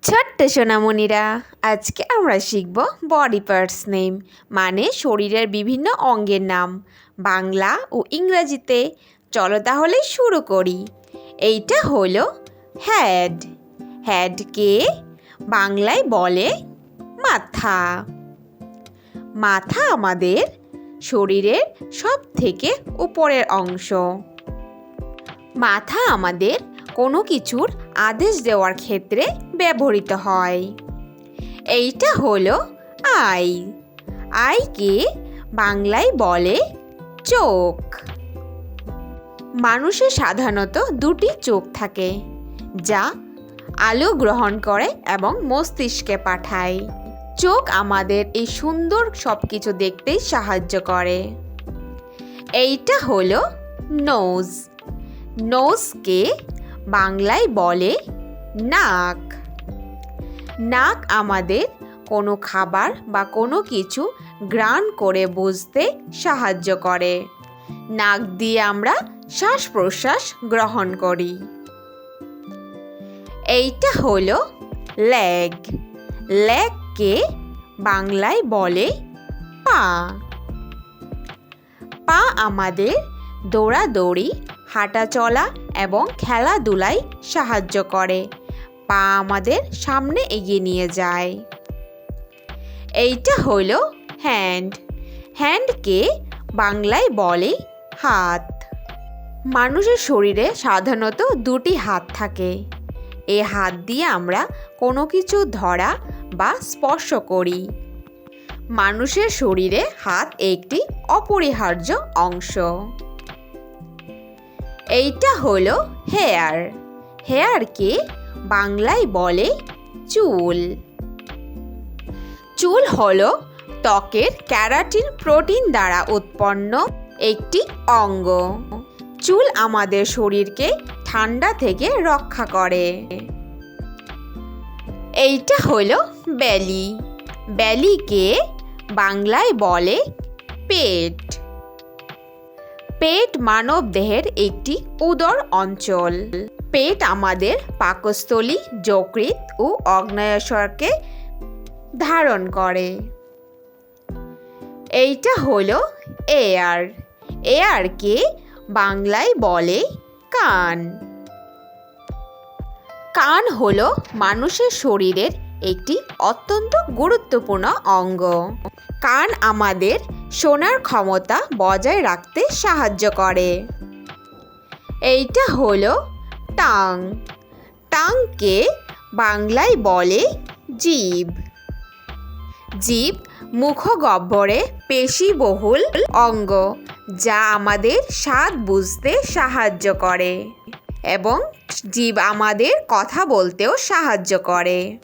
ছোট্ট সোনামণিরা, আজকে আমরা শিখব বডি পার্টস নেম, মানে শরীরের বিভিন্ন অঙ্গের নাম, বাংলা ও ইংরেজিতে। চলো তাহলে শুরু করি। এইটা হলো হেড। হেডকে বাংলায় বলে মাথা। মাথা আমাদের শরীরের সব থেকে উপরের অংশ। মাথা আমাদের কোনো কিছুর আদেশ দেওয়ার ক্ষেত্রে ব্যবহৃত হয়। এইটা হলো আই। আইকে বাংলায় বলে চোখ। মানুষের সাধারণত দুটি চোখ থাকে, যা আলো গ্রহণ করে এবং মস্তিষ্কে পাঠায়। চোখ আমাদের এই সুন্দর সব কিছু দেখতে সাহায্য করে। এইটা হলো নোজ। নোজকে বাংলায় বলে নাক। নাক আমাদের কোনো খাবার বা কোনো কিছু ঘ্রাণ করে বুঝতে সাহায্য করে। নাক দিয়ে আমরা শ্বাস প্রশ্বাস গ্রহণ করি। এইটা হলো লেগ। লেগকে বাংলায় বলে পা। পা আমাদের দৌড়াদৌড়ি, হাঁটাচলা এবং খেলাধুলায় সাহায্য করে। পা আমাদের সামনে এগিয়ে নিয়ে যায়। এইটা হলো হ্যান্ড। হ্যান্ডকে বাংলায় বলে হাত। মানুষের শরীরে সাধারণত দুটি হাত থাকে। এই হাত দিয়ে আমরা কোনো কিছু ধরা বা স্পর্শ করি। মানুষের শরীরে হাত একটি অপরিহার্য অংশ। এইটা হলো হেয়ার। হেয়ারকে বাংলায় বলে চুল। চুল হলো ত্বকের ক্যারাটিন প্রোটিন দ্বারা উৎপন্ন একটি অঙ্গ। চুল আমাদের শরীরকে ঠান্ডা থেকে রক্ষা করে। এইটা হলো বেলি। বেলিকে বাংলায় বলে পেট। পেট মানব দেহের একটি উদর অঞ্চল। পেট আমাদের পাকস্থলী, যকৃৎ ও অগ্ন্যাশয়কে ধারণ করে। এইটা হলো এয়ার। এয়ারকে বাংলায় বলে কান। কান হলো মানুষের শরীরের একটি অত্যন্ত গুরুত্বপূর্ণ অঙ্গ। কান আমাদের শোনার ক্ষমতা বজায় রাখতে সাহায্য করে। এইটা হলো টাং। টাংকে বাংলায় বলে জিভ। জিভ মুখগহ্বরে পেশিবহুল অঙ্গ, যা আমাদের স্বাদ বুঝতে সাহায্য করে এবং জিভ আমাদের কথা বলতেও সাহায্য করে।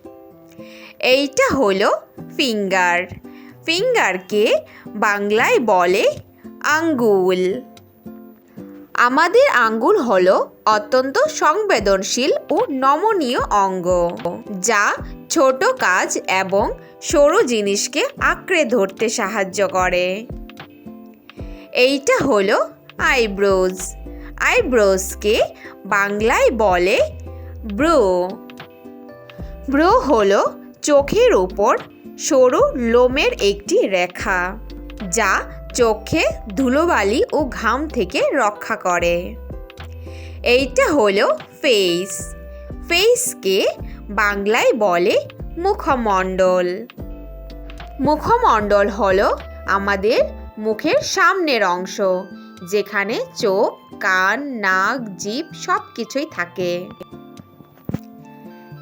এইটা হলো ফিঙ্গার। ফিঙ্গারকে বাংলায় বলে আঙ্গুল। আমাদের আঙ্গুল হলো অত্যন্ত সংবেদনশীল ও নমনীয় অঙ্গ, যা ছোট কাজ এবং সরু জিনিসকে আঁকড়ে ধরতে সাহায্য করে। এইটা হলো আইব্রোজ। আইব্রোজকে বাংলায় বলে ব্রো। ব্রো হলো চোখের উপর সরু লোমের একটি রেখা, যা চোখে ধুলোবালি ও ঘাম থেকে রক্ষা করে। এইটা হলো ফেস। ফেসকে বাংলায় বলে মুখমণ্ডল। মুখমণ্ডল হলো আমাদের মুখের সামনের অংশ, যেখানে চোখ, কান, নাক, জিভ সব কিছুই থাকে।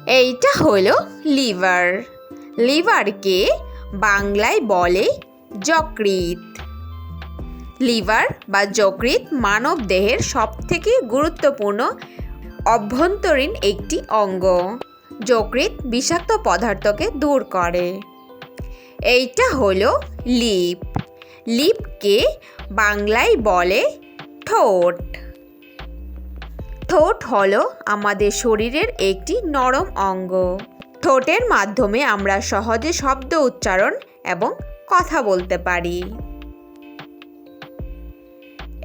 এইটা হলো লিভার। লিভারকে বাংলায় বলে যকৃৎ। লিভার বা যকৃৎ মানব দেহের সবথেকে গুরুত্বপূর্ণ অভ্যন্তরীণ একটি অঙ্গ। যকৃৎ বিষাক্ত পদার্থকে দূর করে। এইটা হলো লিপ। লিপকে বাংলায় বলে ঠোঁট। ঠোঁট হলো আমাদের শরীরের একটি নরম অঙ্গ। ঠোঁটের মাধ্যমে আমরা সহজে শব্দ উচ্চারণ এবং কথা বলতে পারি।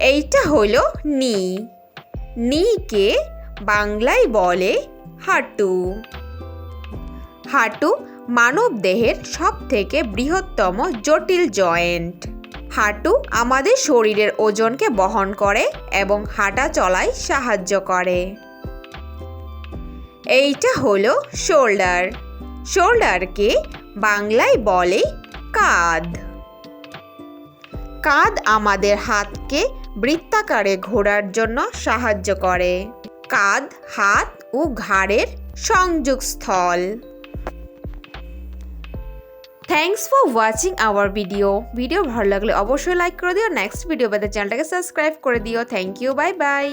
এইটা হলো নি। নিকে বাংলায় বলে হাঁটু। হাঁটু মানবদেহের সবথেকে বৃহত্তম জটিল জয়েন্ট। হাঁটু আমাদের শরীরের ওজনকে বহন করে এবং হাঁটা চলায় সাহায্য করে। এইটা হলো শোল্ডার। শোল্ডারকে বাংলায় বলে কাঁধ। কাঁধ আমাদের হাতকে বৃত্তাকারে ঘোরার জন্য সাহায্য করে। কাঁধ হাত ও ঘাড়ের সংযোগস্থল। Thanks for watching our video ভালো লাগলে অবশ্যই লাইক করে দিও। নেক্সট ভিডিও পেতে চ্যানেলটাকে সাবস্ক্রাইব করে দিও। Thank you, bye by.